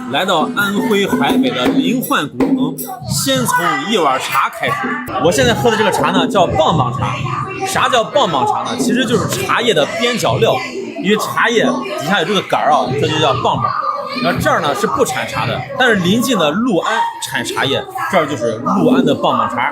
来到安徽淮北的临滙古城，先从一碗茶开始。我现在喝的这个茶呢，叫棒棒茶。啥叫棒棒茶呢？其实就是茶叶的边角料，因为茶叶底下有这个杆儿啊，这就叫棒棒。然后这儿呢是不产茶的，但是临近的六安产茶叶，这儿就是六安的棒棒茶。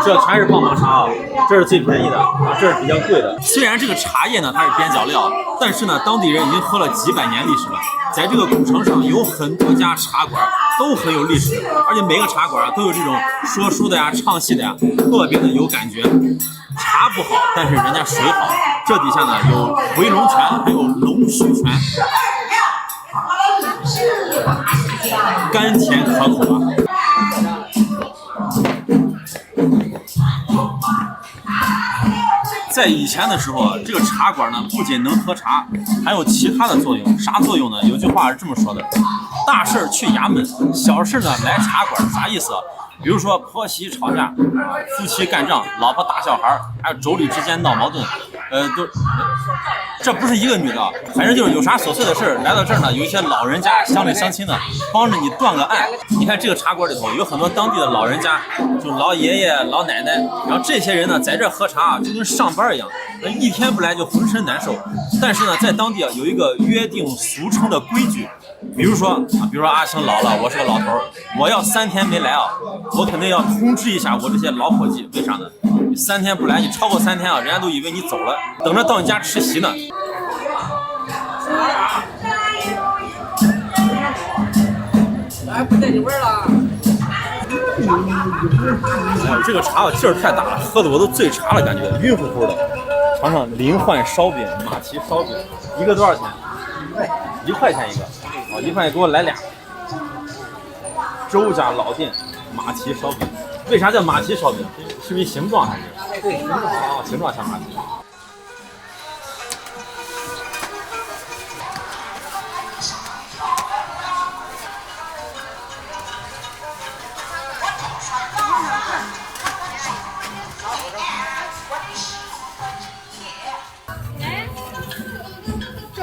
这全是棒棒茶啊，这是最便宜的啊，这是比较贵的。虽然这个茶叶呢它是边角料，但是呢当地人已经喝了几百年历史了。在这个古城上有很多家茶馆都很有历史，而且每个茶馆都有这种说书的呀、唱戏的呀，特别的有感觉。茶不好，但是人家水好。这底下呢有回龙泉，还有龙须泉，甘甜可口啊。在以前的时候，这个茶馆呢不仅能喝茶，还有其他的作用。啥作用呢？有句话是这么说的：大事去衙门，小事呢来茶馆。啥意思？比如说婆媳吵架，夫妻干仗，老婆打小孩，还有妯娌之间闹矛盾，这不是一个女的，反正就是有啥琐碎的事来到这儿呢，有一些老人家乡里乡亲的帮着你断个案。你看这个茶馆里头有很多当地的老人家，就老爷爷老奶奶，然后这些人呢在这喝茶就跟上班一样，一天不来就浑身难受。但是呢在当地有一个约定俗成的规矩，比如说阿星老了，我是个老头，我要3天没来啊，我肯定要通知一下我这些老伙计。为啥呢？3天不来，你超过3天啊，人家都以为你走了，等着到你家吃席呢。哎，不带你味了。这个茶劲儿太大了，喝的我都醉茶了，感觉晕乎乎的。尝尝临滙烧饼、马蹄烧饼，一个多少钱？1块钱一个。哦，1块钱给我来俩。周家老店马蹄烧饼，为啥叫马蹄烧饼？是因为形状还是？对，形状啊，形状像马蹄。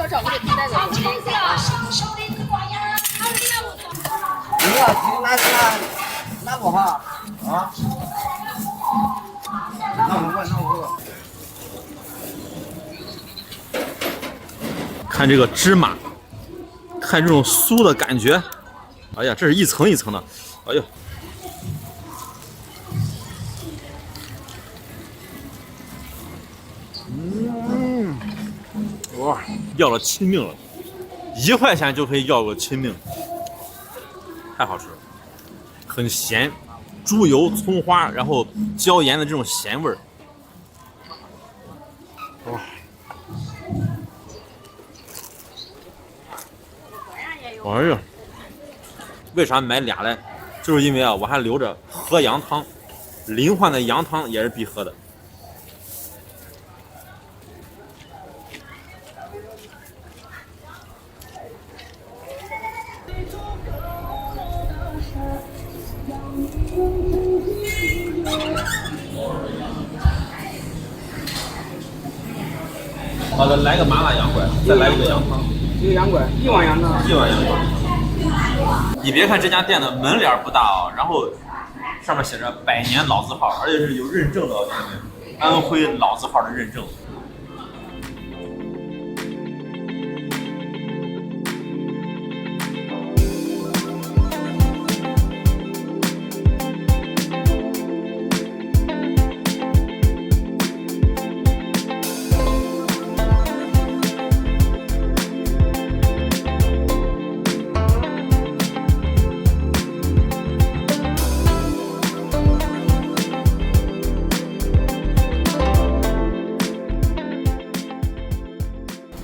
找个带走。拿不好啊？拿不。看这个芝麻，看这种酥的感觉，哎呀，这是一层一层的，哎呦。哇，要了亲命了，1块钱就可以要个亲命，太好吃了，很咸，猪油、葱花，然后椒盐的这种咸味儿，哇，哎呀，为啥买俩嘞？就是因为啊，我还留着喝羊汤，临换的羊汤也是必喝的。好的，来个麻辣羊拐，再来一个羊汤。一个羊拐，1碗羊汤。1碗羊拐。你别看这家店的门脸不大啊，然后上面写着百年老字号，而且是有认证的，安徽老字号的认证。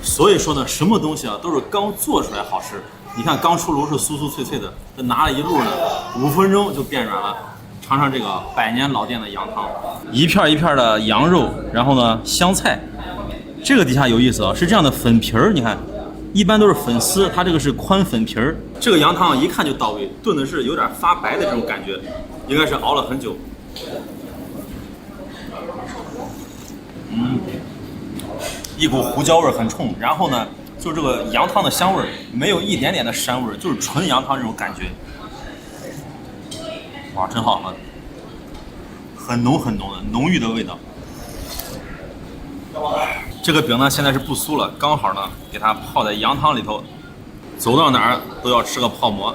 所以说呢，什么东西啊都是刚做出来好吃。你看刚出炉是酥酥脆脆的，这拿了一路呢，5分钟就变软了。尝尝这个百年老店的羊汤，一片一片的羊肉，然后呢香菜。这个底下有意思啊，是这样的粉皮儿，你看，一般都是粉丝，它这个是宽粉皮儿。这个羊汤一看就到位，炖的是有点发白的这种感觉，应该是熬了很久。一股胡椒味很冲，然后呢，就这个羊汤的香味没有一点点的膻味，就是纯羊汤这种感觉。哇，真好喝，很浓很浓的浓郁的味道。这个饼呢现在是不酥了，刚好呢给它泡在羊汤里头，走到哪儿都要吃个泡馍。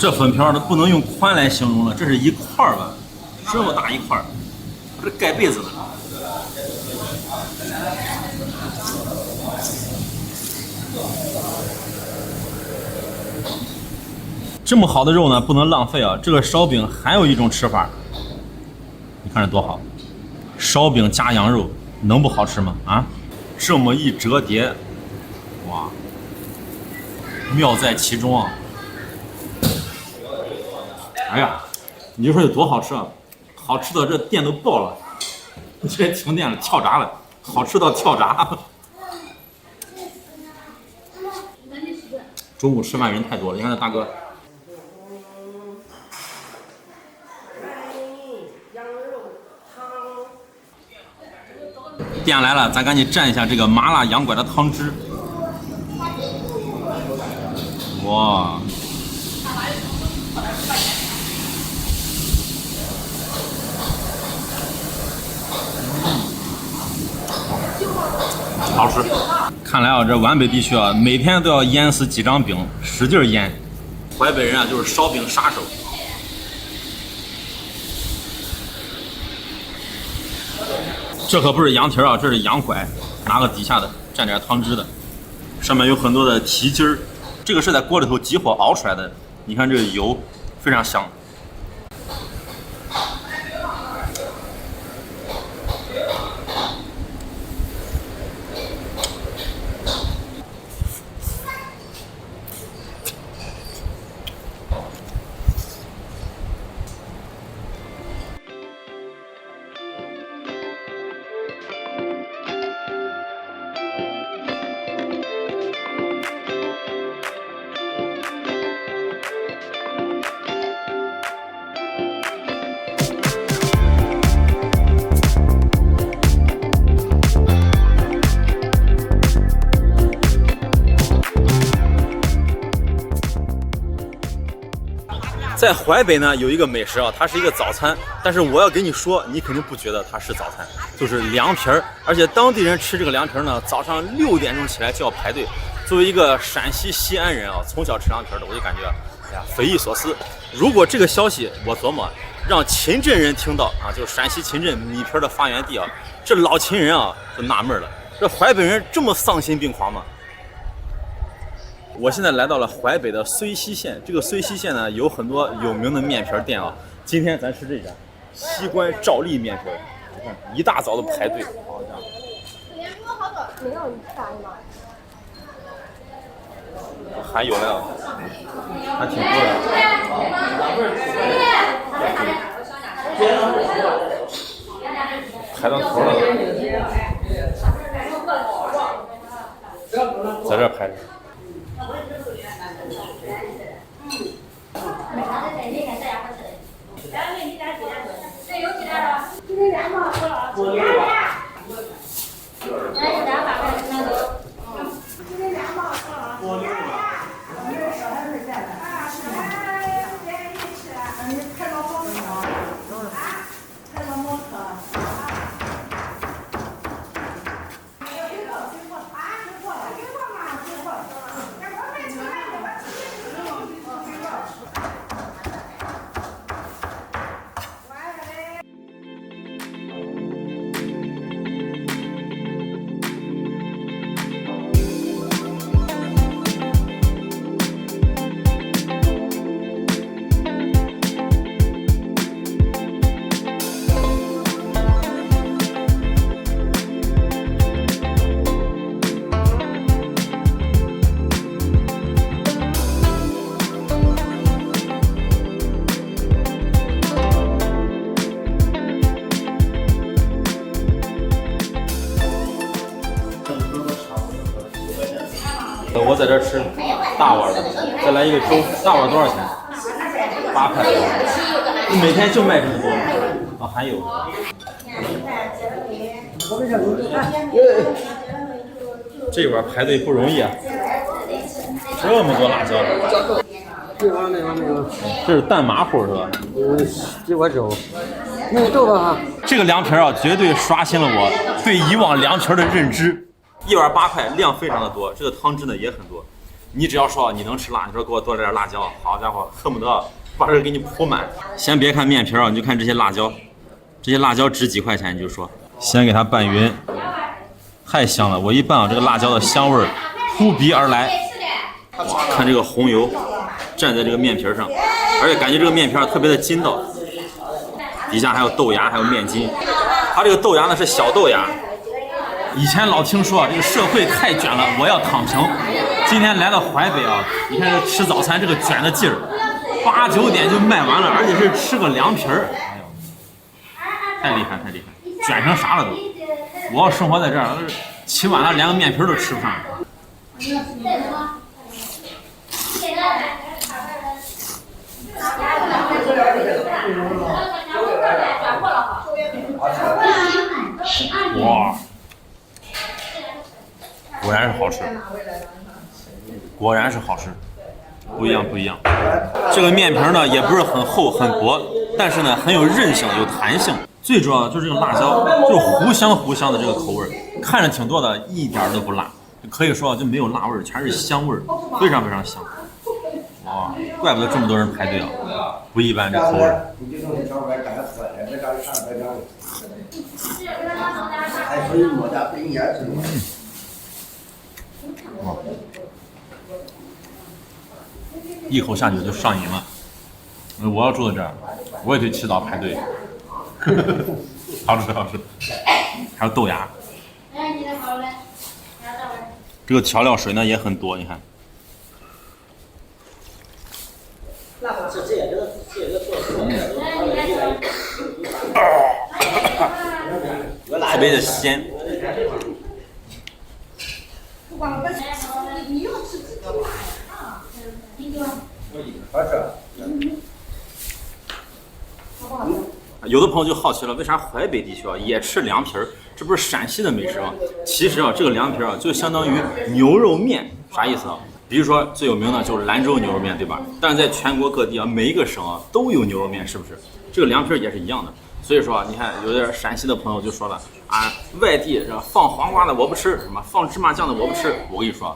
这粉条呢不能用宽来形容了，这是一块儿吧，这么大一块儿。这盖被子呢。这么好的肉呢，不能浪费啊！这个烧饼还有一种吃法，你看这多好，烧饼加羊肉，能不好吃吗？啊，这么一折叠，哇，妙在其中啊！哎呀，你就说有多好吃啊！好吃到这店都爆了，直接停电了，跳闸了，好吃到跳闸。中午吃饭人太多了，你看这大哥。店来了，咱赶紧蘸一下这个麻辣羊拐的汤汁。哇！好吃，看来啊，这皖北地区啊，每天都要腌死几张饼，使劲腌。淮北人啊，就是烧饼杀手。这可不是羊蹄啊，这是羊拐，拿个底下的蘸点汤汁的，上面有很多的蹄筋儿，这个是在锅里头急火熬出来的。你看这个油非常香。在淮北呢有一个美食啊，它是一个早餐，但是我要给你说，你肯定不觉得它是早餐，就是凉皮儿。而且当地人吃这个凉皮儿呢，早上6点钟起来就要排队。作为一个陕西西安人啊，从小吃凉皮儿的，我就感觉，哎呀，匪夷所思。如果这个消息我琢磨让秦镇人听到啊，就是陕西秦镇米皮儿的发源地啊，这老秦人啊就纳闷了，这淮北人这么丧心病狂吗？我现在来到了淮北的睢溪县，这个睢溪县呢有很多有名的面皮店啊。今天咱吃这家西关赵丽面皮，你看一大早的排队。还有了，还挺多的。排到头了，在这排着。我在这吃大碗的，再来一个粥，大碗多少钱？8块。你每天就卖这么多？啊，还有。这碗排队不容易啊，这么多辣椒。这是蛋麻糊是吧？这碗粥，那个豆子哈。这个凉皮啊，绝对刷新了我对以往凉皮的认知。1碗8块，量非常的多，这个汤汁呢也很多。你只要说你能吃辣，你说给我多来点辣椒，好家伙，恨不得把这给你铺满。先别看面皮啊，你就看这些辣椒，这些辣椒值几块钱，你就说。先给它拌匀，太香了！我一拌啊，这个辣椒的香味扑鼻而来。哇，看这个红油蘸在这个面皮上，而且感觉这个面皮特别的筋道。底下还有豆芽，还有面筋。它这个豆芽呢是小豆芽。以前老听说这个社会太卷了，我要躺平。今天来到淮北啊，你看这吃早餐这个卷的劲儿，8、9点就卖完了，而且是吃个凉皮儿，哎呦，太厉害太厉害，卷成啥了都。我要生活在这儿，起晚了连个面皮都吃不上。哇！果然是好吃，果然是好吃，不一样不一样。这个面皮呢也不是很厚很薄，但是呢很有韧性有弹性。最主要的就是这个辣椒，就是糊香的这个口味，看着挺多的，一点都不辣，可以说就没有辣味，全是香味，非常非常香。哇，怪不得这么多人排队啊，不一般这口味。一口下去就上瘾了。我要住在这儿，我也去祈祷排队。好吃好吃，还有豆芽。这个调料水呢也很多，你看。特别的鲜。有的朋友就好奇了，为啥淮北地区啊也吃凉皮儿？这不是陕西的美食吗？其实啊，这个凉皮啊就相当于牛肉面，啥意思啊？比如说最有名的就是兰州牛肉面，对吧？但是在全国各地啊，每一个省啊都有牛肉面，是不是？这个凉皮也是一样的。所以说啊，你看有点陕西的朋友就说了啊，外地放黄瓜的我不吃，什么放芝麻酱的我不吃。我跟你说，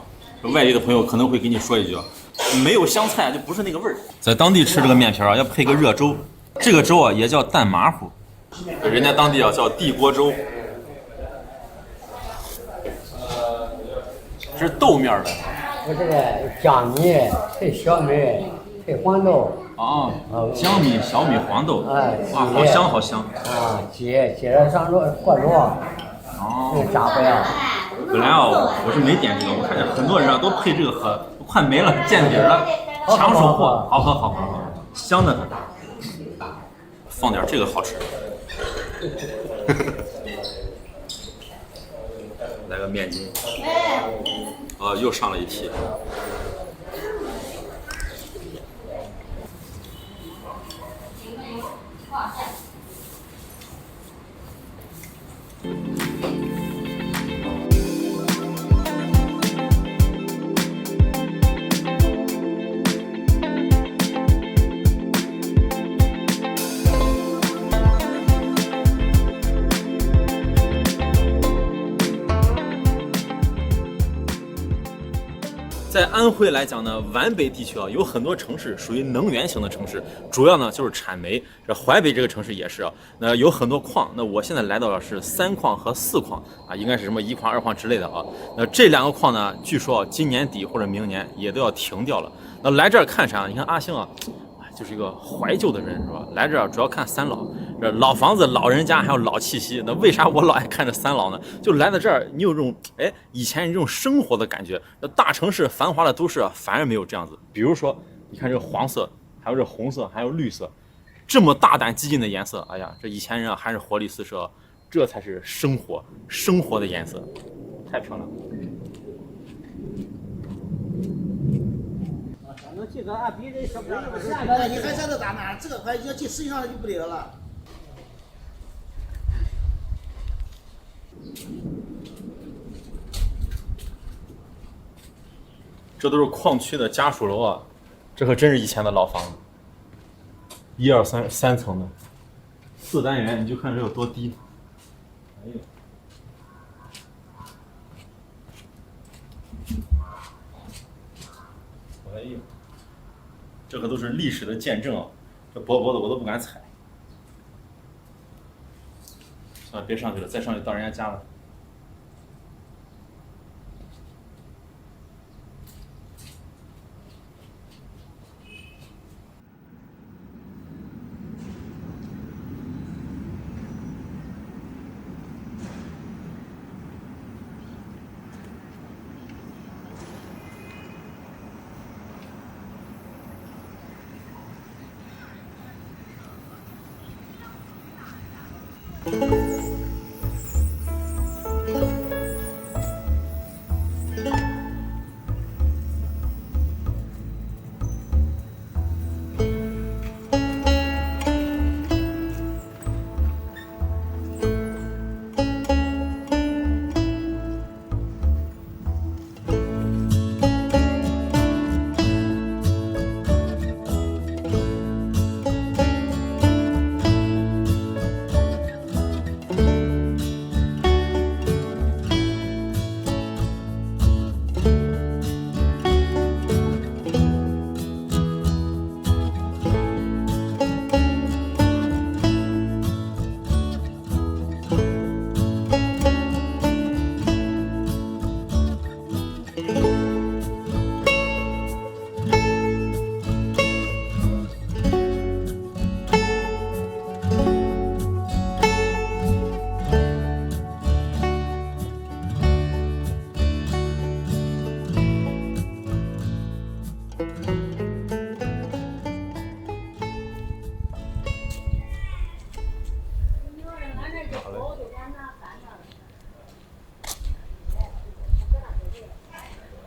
外地的朋友可能会跟你说一句，没有香菜就不是那个味儿。在当地吃这个面皮啊，要配个热粥，这个粥啊也叫蛋麻糊，人家当地啊叫地锅粥，是豆面的。我这个江米配小米配黄豆。哦，江米、小米、黄豆，哎，哇，好香好香。啊，接着上锅煮，哦，炸不了。本来啊，我是没点这个，我看见很多人啊都配这个喝，快没了，见底儿了，抢手货，好喝好喝好喝，香的很。放点这个好吃。来个面筋，又上了一屉。在安徽来讲呢，皖北地区啊有很多城市属于能源型的城市，主要呢就是产煤。这淮北这个城市也是啊，那有很多矿。那我现在来到的是3矿和4矿啊，应该是什么1矿、2矿之类的啊。那这2个矿呢，据说今年底或者明年也都要停掉了。那来这儿看啥？你看阿星啊，就是一个怀旧的人是吧？来这儿主要看三老，这老房子、老人家还有老气息。那为啥我老爱看这三老呢？就来到这儿，你有这种以前这种生活的感觉。那大城市繁华的都市啊，反而没有这样子。比如说，你看这个黄色，还有这红色，还有绿色，这么大胆激进的颜色，哎呀，这以前人啊还是活力四射，这才是生活的颜色，太漂亮了。这个按别人小不了，你还晓得咋拿？这个还要进实际上就不得了。这都是矿区的家属楼啊，这可真是以前的老房子，1、2、3层的，4单元，你就看这有多低。哎呦！哎呦！这可都是历史的见证啊！这薄薄的我都不敢踩。算了，别上去了，再上去到人家家了。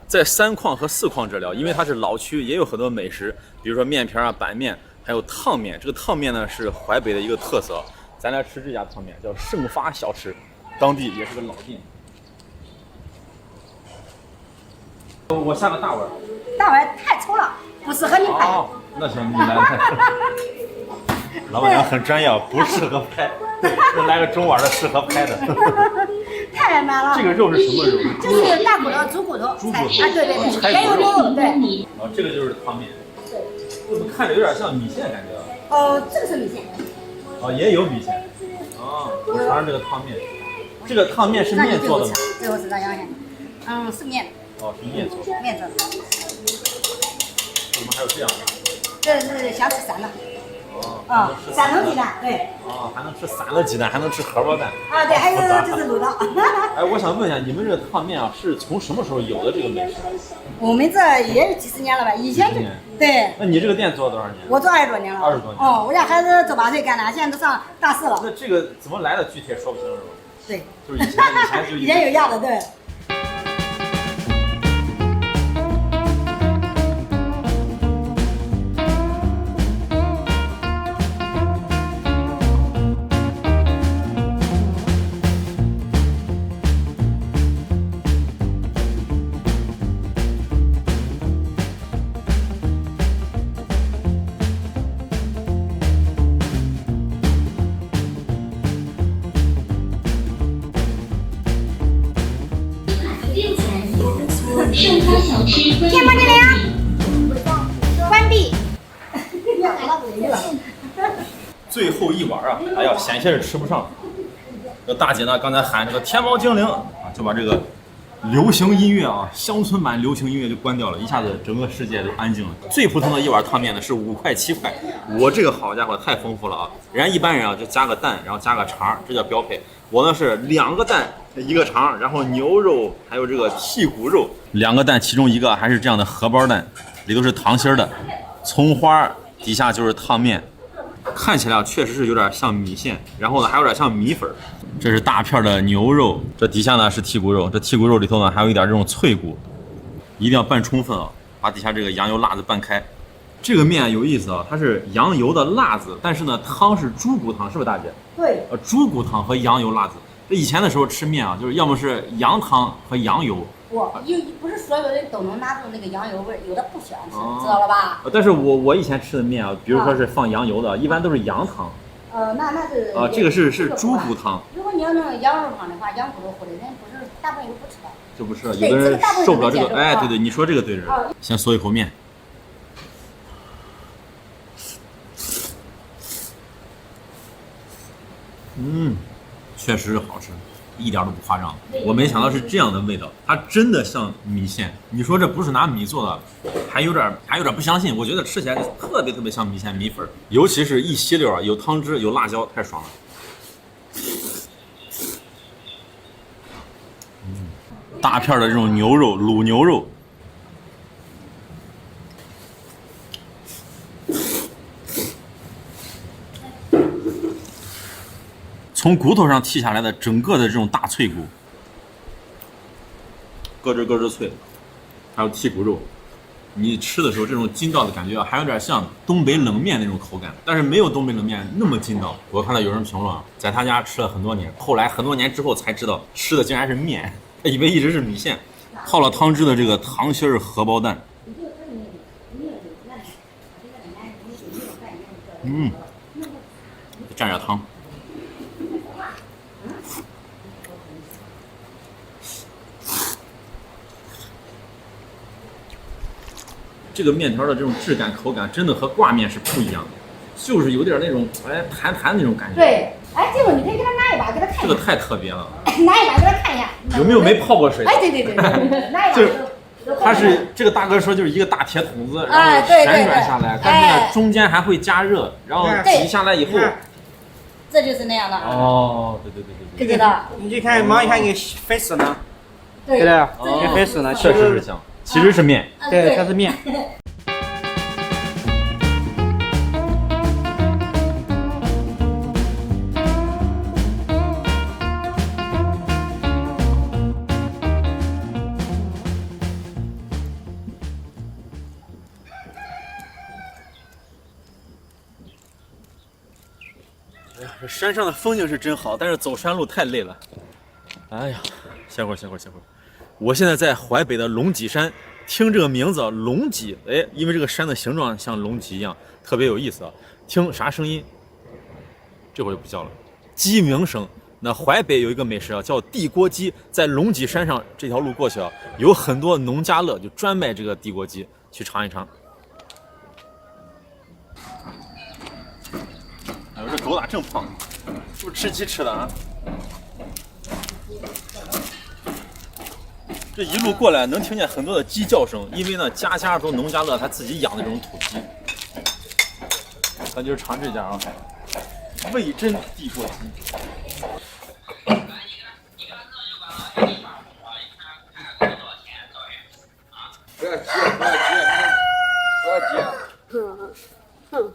在3矿和4矿这里，因为它是老区，也有很多美食，比如说面皮啊、板面，还有烫面。这个烫面呢是淮北的一个特色。咱来吃这家烫面，叫盛发小吃，当地也是个老店。我下个大碗。大碗太稠了，不适合你拍。哦，那行，你来。老板娘很专业，不适合拍，那来个中碗的适合拍的。太难了。这个肉是什么肉？这是大骨头、猪骨头。猪骨头啊，对对对，也有肉，对。哦，这个就是汤面。对。怎么看着有点像米线感觉？哦，这个是米线。哦，也有米线。哦，我尝尝这个汤面。这个汤面是面做的吗？最后是这样的。是面。哦，是面做。面做的。怎么还有这样的？这是想吃散的。啊，散层鸡蛋，对。哦，还能吃散的鸡蛋，还能吃荷包蛋。啊，对，还有就是卤蛋。哎，我想问一下，你们这个烫面啊，是从什么时候有的这个美食？我们这也有几十年了吧？以前就对。那你这个店做了多少年？我做20多年了。20多年。哦，我家孩子做8岁干的，现在都上大4了。那这个怎么来的？具体说不清是吧？对。就是以前就以前有压的，对。盛发小吃天猫精灵关闭。最后一碗啊，哎呀，险些是吃不上。这大姐呢，刚才喊这个天猫精灵啊，就把这个流行音乐啊，乡村版流行音乐就关掉了，一下子整个世界都安静了。最普通的一碗汤面呢是5块7块，我这个好家伙太丰富了啊！人家一般人啊就加个蛋，然后加个肠，这叫标配。我呢是2个蛋1个肠，然后牛肉还有这个剔骨肉，2个蛋其中1个还是这样的荷包蛋，里头是糖心的，葱花底下就是烫面。看起来确实是有点像米线，然后呢还有点像米粉。这是大片的牛肉，这底下呢是剔骨肉，这剔骨肉里头呢还有一点这种脆骨，一定要拌充分啊，把底下这个羊油辣子拌开。这个面有意思啊，它是羊油的辣子，但是呢汤是猪骨汤，是不是大姐？对。猪骨汤和羊油辣子。这以前的时候吃面啊，就是要么是羊汤和羊油。不是所有人都能拿出那个羊油味，有的不喜欢吃，知道了吧？但是我以前吃的面啊，比如说是放羊油的，一般都是羊汤。那是这个是猪骨汤。如果你要弄羊肉汤的话，羊骨头或者人不是大部分人不吃的。就不吃了，有的人受不了这个。哎，对对，你说这个对着。先嗦一口面。确实好吃，一点都不夸张。我没想到是这样的味道，它真的像米线。你说这不是拿米做的，还有点不相信。我觉得吃起来特别像米线米粉，尤其是一吸溜啊，有汤汁有辣椒，太爽了。大片的这种牛肉，卤牛肉。从骨头上剔下来的整个的这种大脆骨，咯吱咯吱脆，还有剔骨肉，你吃的时候这种筋道的感觉啊，还有点像东北冷面那种口感，但是没有东北冷面那么筋道。我看到有人评论啊，在他家吃了很多年，后来很多年之后才知道吃的竟然是面，他以为一直是米线。泡了汤汁的这个糖心荷包蛋，蘸点汤。这个面条的这种质感口感真的和挂面是不一样的，就是有点那种弹弹的那种感觉。对，这个你可以给他拿一把，给他看一下。这个太特别了。拿一把给他看一下。有没有没泡过水的？对，拿一把。它是这个大哥说就是一个大铁桶子，然后旋转下来，但是呢中间还会加热，然后挤下来以后，这就是那样的。哦，对。知道。你去看毛一看给粉丝呢，对不对？给粉丝呢，确实是像，其实是面。对，它是面。这山上的风景是真好，但是走山路太累了。哎呀，歇会儿。我现在在淮北的龙脊山，听这个名字龙脊，因为这个山的形状像龙脊一样，特别有意思啊。听啥声音？这会儿就不叫了，鸡鸣声。那淮北有一个美食啊，叫地锅鸡，在龙脊山上这条路过去啊，有很多农家乐就专卖这个地锅鸡，去尝一尝。哎呦，这狗咋这么胖？是不是吃鸡吃的啊？这一路过来能听见很多的鸡叫声，因为呢家家都农家乐他自己养的这种土鸡。咱就是尝这家啊，味珍地锅鸡。不要急，不要急，不要急。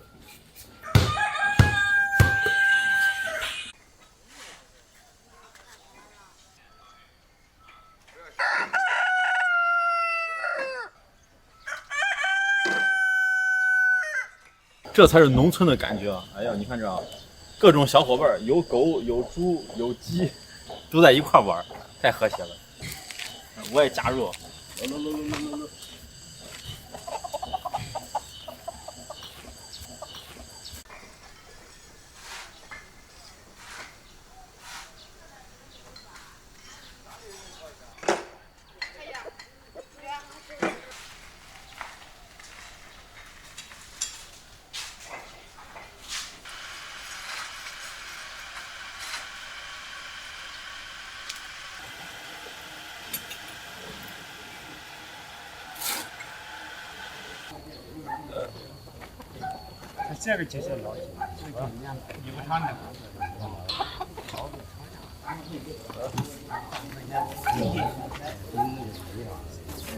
这才是农村的感觉啊！哎呀，你看这，各种小伙伴，有狗，有猪，有鸡，都在一块玩，太和谐了。我也加入。这个就是老鸡，你不尝的。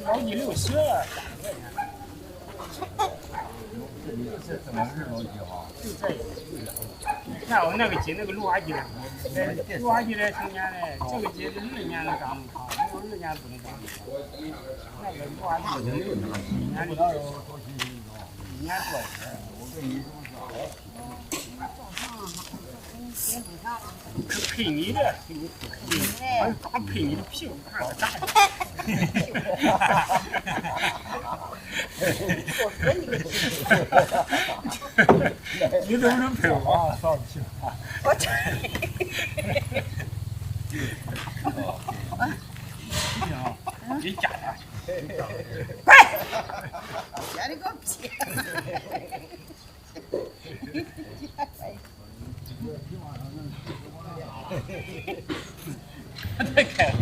老鸡60，这怎么是老鸡哈？就这个。看我那个鸡，那个鹿娃鸡呢？鹿娃鸡的成年的，这个鸡是2年能长不长，没有2年不能长。那个鹿娃鸡1年的1年多点。我跟你说。配你的，我刚配你的屁股，看着炸的。你怎么能配我？上不去。我这。你加下去。快！加你个屁！太开了。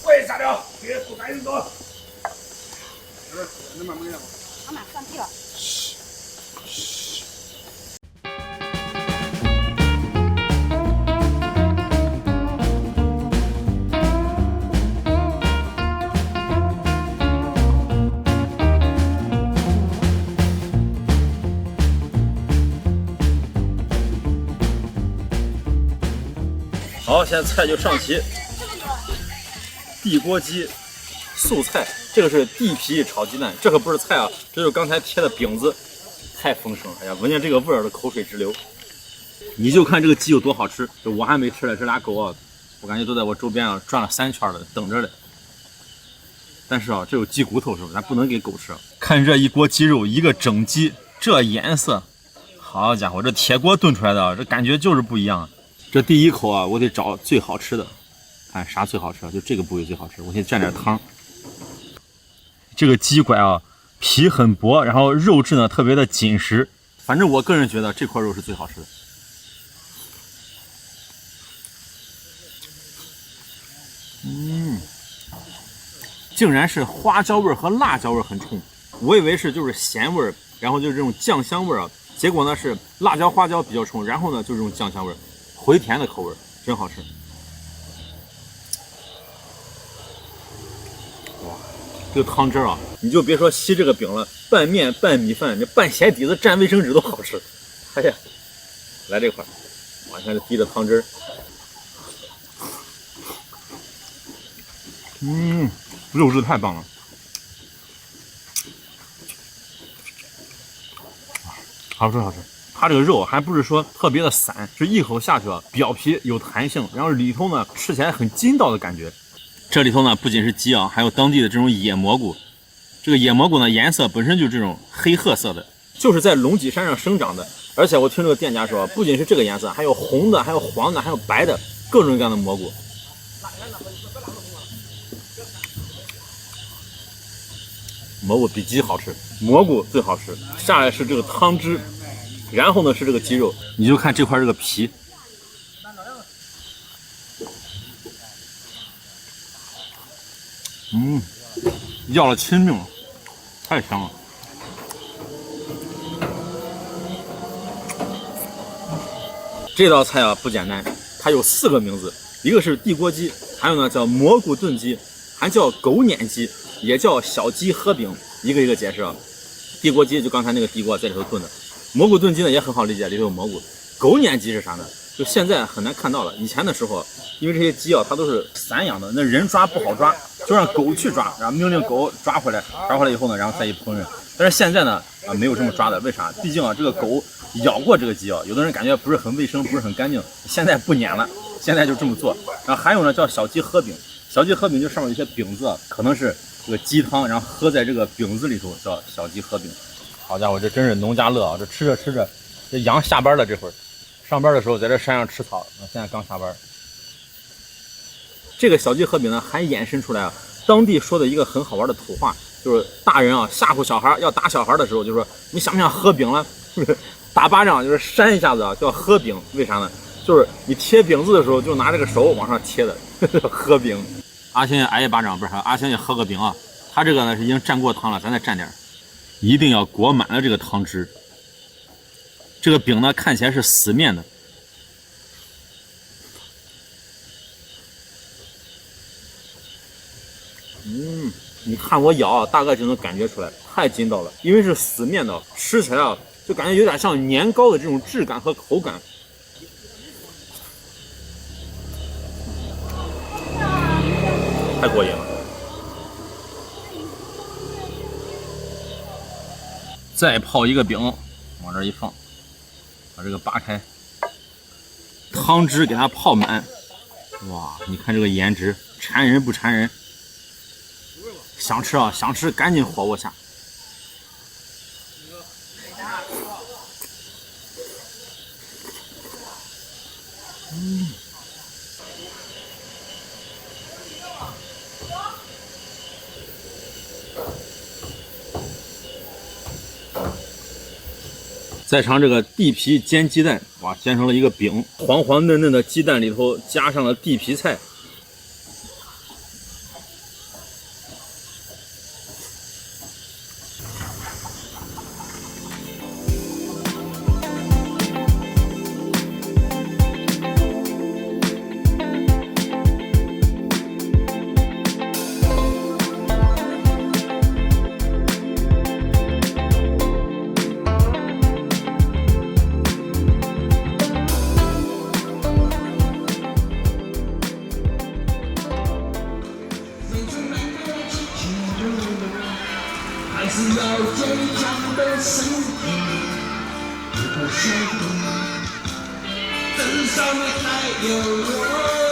为啥了？别不赶紧走。那么没了。妈妈放屁了。好，现在菜就上齐。地锅鸡、素菜，这个是地皮炒鸡蛋，这可不是菜啊，这就是刚才贴的饼子，太丰盛了。哎呀，闻见这个味儿的口水直流。你就看这个鸡有多好吃，这我还没吃呢，这俩狗啊，我感觉都在我周边啊转了3圈了，等着嘞。但是啊，这有鸡骨头是不是？咱不能给狗吃。看这一锅鸡肉，一个整鸡，这颜色，好家伙，这铁锅炖出来的啊，这感觉就是不一样。这第一口啊，我得找最好吃的。看啥最好吃？就这个部位最好吃。我先蘸点汤。这个鸡拐啊，皮很薄，然后肉质呢特别的紧实。反正我个人觉得这块肉是最好吃的。竟然是花椒味和辣椒味很冲。我以为是就是咸味，然后就是这种酱香味啊。结果呢是辣椒花椒比较冲，然后呢就是这种酱香味，回甜的口味，真好吃。这个汤汁啊，你就别说吸这个饼了，拌面拌米饭，这拌咸底子蘸卫生纸都好吃。哎呀，来这块儿，往下就滴着汤汁儿。肉质太棒了。好吃好吃。它这个肉还不是说特别的散，是一口下去啊，表皮有弹性，然后里头呢吃起来很筋道的感觉。这里头呢不仅是鸡啊，还有当地的这种野蘑菇。这个野蘑菇呢颜色本身就是这种黑褐色的，就是在龙脊山上生长的。而且我听这个店家说，不仅是这个颜色，还有红的，还有黄的，还有白的，各种各样的蘑菇。蘑菇比鸡好吃，蘑菇最好吃。下来是这个汤汁，然后呢是这个鸡肉，你就看这块这个皮。要了亲命了，太香了。这道菜啊不简单，它有4个名字，一个是地锅鸡，还有呢叫蘑菇炖鸡，还叫狗撵鸡，也叫小鸡喝饼。一个一个解释啊。地锅鸡就刚才那个地锅在里头炖的，蘑菇炖鸡呢也很好理解，里头有蘑菇。狗撵鸡是啥呢？就现在很难看到了。以前的时候，因为这些鸡啊它都是散养的，那人抓不好抓，就让狗去抓，然后命令狗抓回来以后呢，然后再一烹饪。但是现在呢没有这么抓的，为啥？毕竟啊这个狗咬过这个鸡啊，有的人感觉不是很卫生，不是很干净，现在不撵了，现在就这么做。然后还有呢叫小鸡喝饼，小鸡喝饼就上面有些饼子，可能是这个鸡汤，然后喝在这个饼子里头，叫小鸡喝饼。好家伙，这真是农家乐啊！这吃着吃着，这羊下班了，这会儿上班的时候在这山上吃草，现在刚下班。这个小鸡喝饼呢，还衍生出来啊，当地说的一个很好玩的土话，就是大人啊吓唬小孩要打小孩的时候，就说你想不想喝饼了？打巴掌就是扇一下子啊，叫喝饼。为啥呢？就是你贴饼子的时候，就拿这个手往上贴的，喝饼。阿星也挨一巴掌，不是？阿星也喝个饼啊。他这个呢是已经蘸过汤了，咱再蘸点，一定要裹满了这个汤汁。这个饼呢看起来是死面的。你看我咬啊，大概就能感觉出来，太筋道了。因为是死面的，吃起来啊就感觉有点像年糕的这种质感和口感。太过瘾了。再泡一个饼，往这一放，把这个扒开，汤汁给它泡满。哇，你看这个颜值，馋人不馋人？想吃啊，想吃赶紧火锅下。再尝这个地皮煎鸡蛋，哇，煎成了一个饼，黄黄嫩嫩的鸡蛋里头加上了地皮菜。还是要坚强的身体，不可消动，至少你还有我。